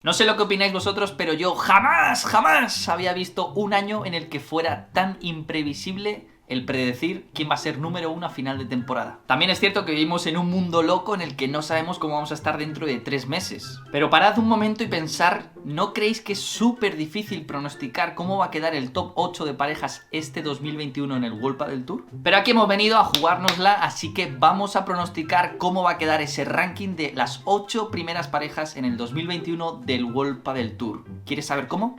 No sé lo que opináis vosotros, pero yo jamás había visto un año en el que fuera tan imprevisible el predecir quién va a ser número uno a final de temporada. También es cierto que vivimos en un mundo loco en el que no sabemos cómo vamos a estar dentro de 3 meses. Pero parad un momento y pensar, ¿no creéis que es súper difícil pronosticar cómo va a quedar el top 8 de parejas este 2021 en el World Padel Tour? Pero aquí hemos venido a jugárnosla, así que vamos a pronosticar cómo va a quedar ese ranking de las 8 primeras parejas en el 2021 del World Padel Tour. ¿Quieres saber cómo?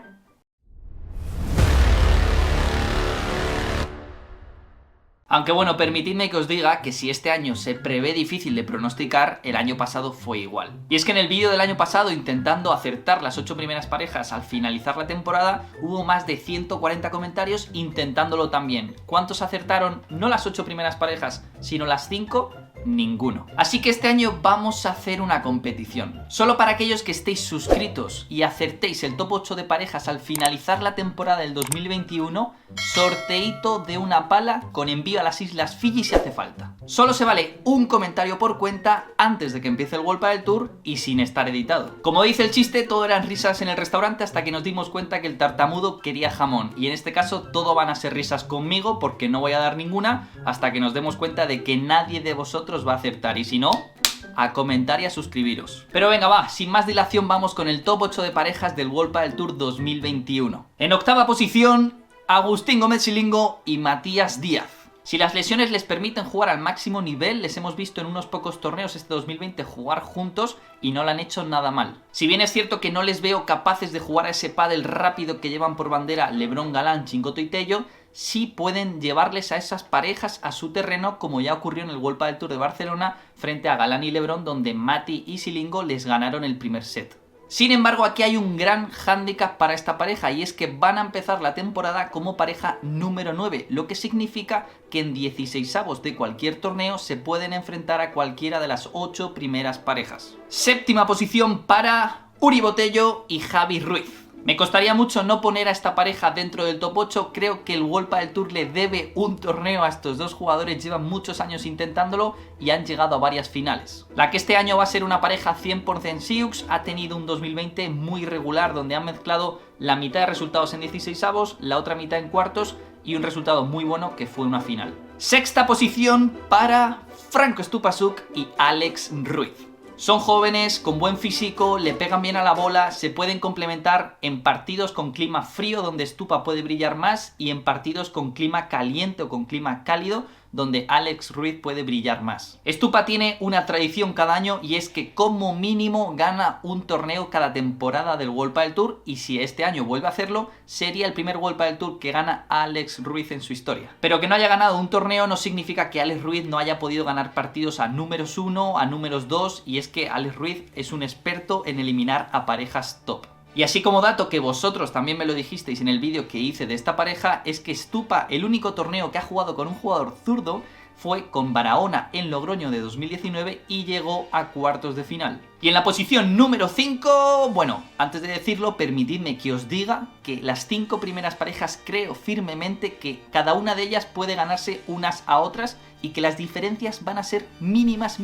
Aunque bueno, permitidme que os diga que si este año se prevé difícil de pronosticar, el año pasado fue igual. Y es que en el vídeo del año pasado, intentando acertar las 8 primeras parejas al finalizar la temporada, hubo más de 140 comentarios intentándolo también. ¿Cuántos acertaron? No las 8 primeras parejas, sino las 5. Ninguno. Así que este año vamos a hacer una competición. Solo para aquellos que estéis suscritos y acertéis el top 8 de parejas al finalizar la temporada del 2021, sorteito de una pala con envío a las Islas Fiji si hace falta. Solo se vale un comentario por cuenta antes de que empiece el World Padel Tour y sin estar editado. Como dice el chiste, todo eran risas en el restaurante hasta que nos dimos cuenta que el tartamudo quería jamón. Y en este caso todo van a ser risas conmigo porque no voy a dar ninguna hasta que nos demos cuenta de que nadie de vosotros va a aceptar, y si no, a comentar y a suscribiros. Pero venga, va, sin más dilación vamos con el top 8 de parejas del World Padel Tour 2021. En octava posición, Agustín Gómez Silingo y Matías Díaz. Si las lesiones les permiten jugar al máximo nivel, les hemos visto en unos pocos torneos este 2020 jugar juntos y no lo han hecho nada mal. Si bien es cierto que no les veo capaces de jugar a ese pádel rápido que llevan por bandera Lebrón, Galán, Chingoto y Tello, sí pueden llevarles a esas parejas a su terreno, como ya ocurrió en el World Padel Tour de Barcelona frente a Galán y Lebrón, donde Mati y Silingo les ganaron el primer set. Sin embargo, aquí hay un gran hándicap para esta pareja y es que van a empezar la temporada como pareja número 9, lo que significa que en 16avos de cualquier torneo se pueden enfrentar a cualquiera de las 8 primeras parejas. Séptima posición para Uri Botello y Javi Ruiz. Me costaría mucho no poner a esta pareja dentro del top 8, creo que el World Padel Tour le debe un torneo a estos dos jugadores, llevan muchos años intentándolo y han llegado a varias finales. La que este año va a ser una pareja 100% Siux ha tenido un 2020 muy regular donde han mezclado la mitad de resultados en 16avos, la otra mitad en cuartos y un resultado muy bueno que fue una final. Sexta posición para Franco Stupasuk y Alex Ruiz. Son jóvenes, con buen físico, le pegan bien a la bola, se pueden complementar en partidos con clima frío donde Stupa puede brillar más y en partidos con clima caliente o con clima cálido donde Alex Ruiz puede brillar más. Stupa tiene una tradición cada año y es que como mínimo gana un torneo cada temporada del World Padel Tour y si este año vuelve a hacerlo, sería el primer World Padel Tour que gana Alex Ruiz en su historia. Pero que no haya ganado un torneo no significa que Alex Ruiz no haya podido ganar partidos a números 1, a números 2 y es que Alex Ruiz es un experto en eliminar a parejas top. Y así como dato que vosotros también me lo dijisteis en el vídeo que hice de esta pareja, es que Stupa, el único torneo que ha jugado con un jugador zurdo, fue con Barahona en Logroño de 2019 y llegó a cuartos de final. Y en la posición número 5, bueno, antes de decirlo, permitidme que os diga que las 5 primeras parejas creo firmemente que cada una de ellas puede ganarse unas a otras y que las diferencias van a ser mínimas.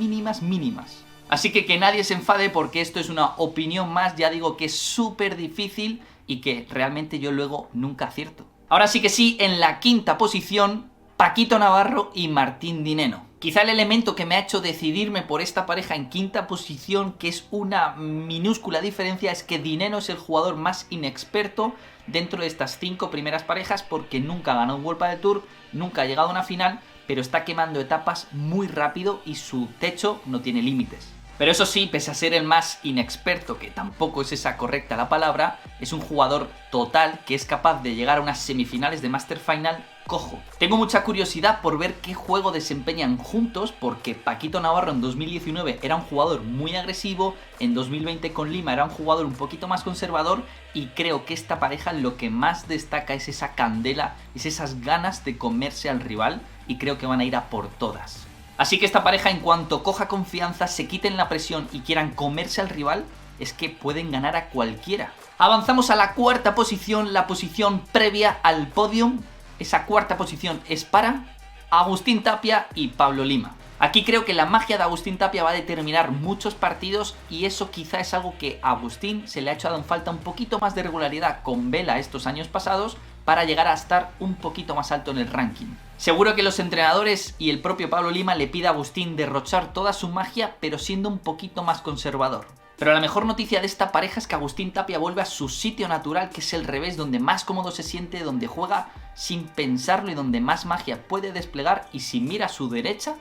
Así que nadie se enfade porque esto es una opinión más, ya digo que es súper difícil y que realmente yo luego nunca acierto. Ahora sí que sí, en la quinta posición, Paquito Navarro y Martín Dineno. Quizá el elemento que me ha hecho decidirme por esta pareja en quinta posición, que es una minúscula diferencia, es que Dineno es el jugador más inexperto dentro de estas 5 primeras parejas porque nunca ganó un World Padel Tour, nunca ha llegado a una final, pero está quemando etapas muy rápido y su techo no tiene límites. Pero eso sí, pese a ser el más inexperto, que tampoco es esa correcta la palabra, es un jugador total que es capaz de llegar a unas semifinales de Master Final cojo. Tengo mucha curiosidad por ver qué juego desempeñan juntos, porque Paquito Navarro en 2019 era un jugador muy agresivo, en 2020 con Lima era un jugador un poquito más conservador y creo que esta pareja lo que más destaca es esa candela, es esas ganas de comerse al rival y creo que van a ir a por todas. Así que esta pareja, en cuanto coja confianza, se quiten la presión y quieran comerse al rival, es que pueden ganar a cualquiera. Avanzamos a la cuarta posición, la posición previa al podium. Esa cuarta posición es para Agustín Tapia y Pablo Lima. Aquí creo que la magia de Agustín Tapia va a determinar muchos partidos y eso quizá es algo que a Agustín se le ha echado en falta un poquito más de regularidad con Vela estos años pasados para llegar a estar un poquito más alto en el ranking. Seguro que los entrenadores y el propio Pablo Lima le pide a Agustín derrochar toda su magia pero siendo un poquito más conservador. Pero la mejor noticia de esta pareja es que Agustín Tapia vuelve a su sitio natural, que es el revés, donde más cómodo se siente, donde juega sin pensarlo y donde más magia puede desplegar, y si mira a su derecha,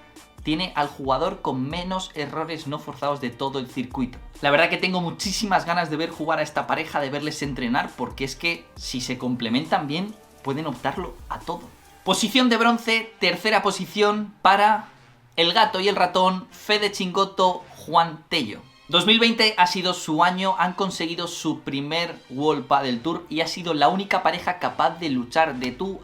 tiene al jugador con menos errores no forzados de todo el circuito. La verdad que tengo muchísimas ganas de ver jugar a esta pareja, de verles entrenar, porque es que si se complementan bien, pueden optarlo a todo. Posición de bronce, tercera posición para el gato y el ratón, Fede Chingoto, Juan Tello. 2020 ha sido su año, han conseguido su primer World Padel Tour y ha sido la única pareja capaz de luchar de tú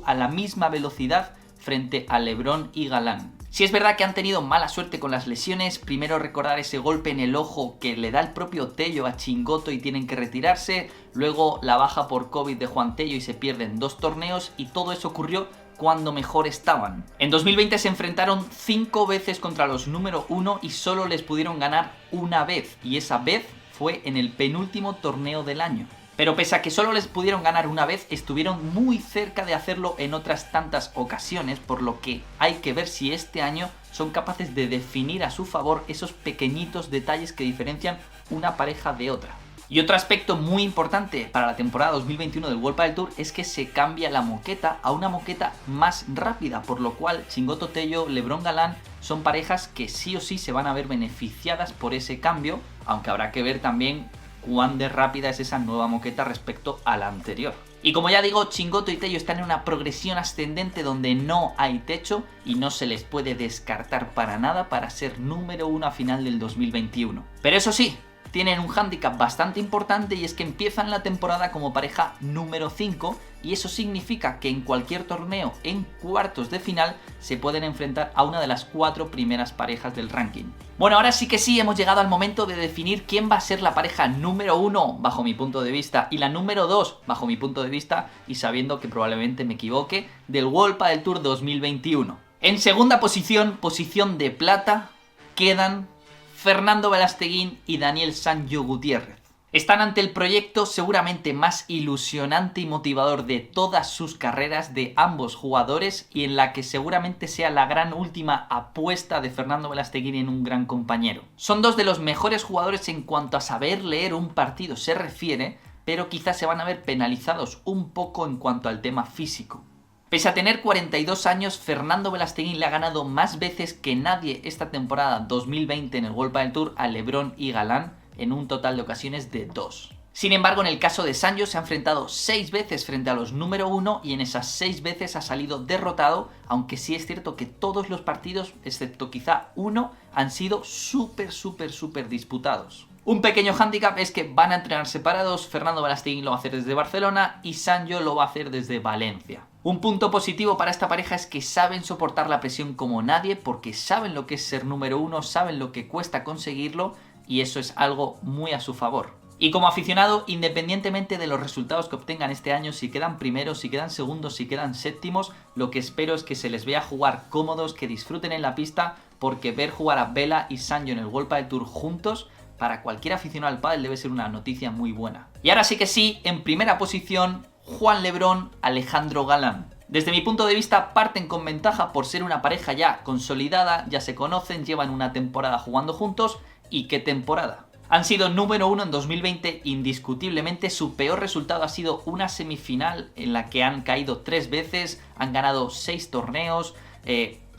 a la misma velocidad frente a LeBron y Galán. Si es verdad que han tenido mala suerte con las lesiones, primero recordar ese golpe en el ojo que le da el propio Tello a Chingoto y tienen que retirarse, luego la baja por COVID de Juan Tello y se pierden 2 torneos y todo eso ocurrió cuando mejor estaban. En 2020 se enfrentaron 5 veces contra los número 1 y solo les pudieron ganar una vez, y esa vez fue en el penúltimo torneo del año. Pero pese a que solo les pudieron ganar una vez, estuvieron muy cerca de hacerlo en otras tantas ocasiones, por lo que hay que ver si este año son capaces de definir a su favor esos pequeñitos detalles que diferencian una pareja de otra. Y otro aspecto muy importante para la temporada 2021 del World Padel Tour es que se cambia la moqueta a una moqueta más rápida, por lo cual Chingoto Tello, LeBron Galán son parejas que sí o sí se van a ver beneficiadas por ese cambio, aunque habrá que ver también cuán de rápida es esa nueva moqueta respecto a la anterior. Y como ya digo, Chingoto y Tello están en una progresión ascendente donde no hay techo y no se les puede descartar para nada para ser número 1 a final del 2021. Pero eso sí, tienen un hándicap bastante importante y es que empiezan la temporada como pareja número 5 y eso significa que en cualquier torneo en cuartos de final se pueden enfrentar a una de las 4 primeras parejas del ranking. Bueno, ahora sí que sí, hemos llegado al momento de definir quién va a ser la pareja número 1 bajo mi punto de vista y la número 2 bajo mi punto de vista, y sabiendo que probablemente me equivoque, del World Padel Tour 2021. En segunda posición, posición de plata, quedan Fernando Velasteguín y Daniel Sancho Gutiérrez. Están ante el proyecto seguramente más ilusionante y motivador de todas sus carreras de ambos jugadores y en la que seguramente sea la gran última apuesta de Fernando Velasteguín en un gran compañero. Son 2 de los mejores jugadores en cuanto a saber leer un partido se refiere, pero quizás se van a ver penalizados un poco en cuanto al tema físico. Pese a tener 42 años, Fernando Velasteguín le ha ganado más veces que nadie esta temporada 2020 en el World Padel Tour a LeBron y Galán, en un total de ocasiones de 2. Sin embargo, en el caso de Sancho se ha enfrentado 6 veces frente a los número 1 y en esas 6 veces ha salido derrotado, aunque sí es cierto que todos los partidos, excepto quizá uno, han sido súper disputados. Un pequeño hándicap es que van a entrenar separados, Fernando Velasteguín lo va a hacer desde Barcelona y Sancho lo va a hacer desde Valencia. Un punto positivo para esta pareja es que saben soportar la presión como nadie porque saben lo que es ser número 1, saben lo que cuesta conseguirlo y eso es algo muy a su favor. Y como aficionado, independientemente de los resultados que obtengan este año, si quedan primeros, si quedan segundos, si quedan séptimos, lo que espero es que se les vea jugar cómodos, que disfruten en la pista, porque ver jugar a Vela y Sancho en el World Padel Tour juntos, para cualquier aficionado al pádel debe ser una noticia muy buena. Y ahora sí que sí, en primera posición, Juan LeBron, Alejandro Galán. Desde mi punto de vista parten con ventaja por ser una pareja ya consolidada, ya se conocen, llevan una temporada jugando juntos, y ¿qué temporada? Han sido número 1 en 2020 indiscutiblemente, su peor resultado ha sido una semifinal en la que han caído 3 veces, han ganado 6 torneos,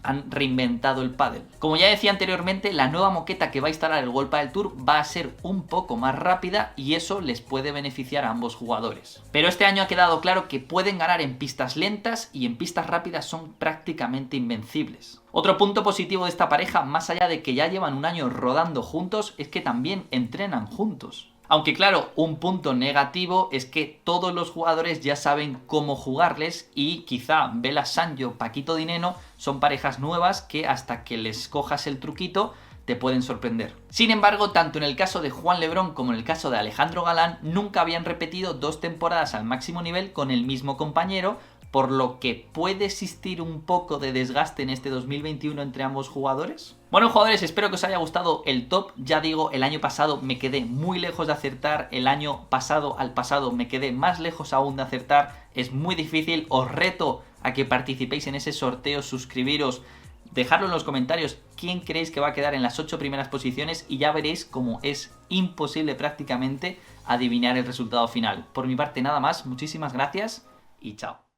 han reinventado el pádel. Como ya decía anteriormente, la nueva moqueta que va a instalar el World Padel Tour va a ser un poco más rápida y eso les puede beneficiar a ambos jugadores. Pero este año ha quedado claro que pueden ganar en pistas lentas y en pistas rápidas son prácticamente invencibles. Otro punto positivo de esta pareja, más allá de que ya llevan un año rodando juntos, es que también entrenan juntos. Aunque claro, un punto negativo es que todos los jugadores ya saben cómo jugarles y quizá Vela Sancho, Paquito Dineno son parejas nuevas que hasta que les cojas el truquito te pueden sorprender. Sin embargo, tanto en el caso de Juan LeBron como en el caso de Alejandro Galán nunca habían repetido 2 temporadas al máximo nivel con el mismo compañero, por lo que puede existir un poco de desgaste en este 2021 entre ambos jugadores. Bueno, jugadores, espero que os haya gustado el top. Ya digo, el año pasado me quedé muy lejos de acertar, el año pasado me quedé más lejos aún de acertar. Es muy difícil, os reto a que participéis en ese sorteo, suscribiros, dejadlo en los comentarios quién creéis que va a quedar en las 8 primeras posiciones y ya veréis cómo es imposible prácticamente adivinar el resultado final. Por mi parte nada más, muchísimas gracias y chao.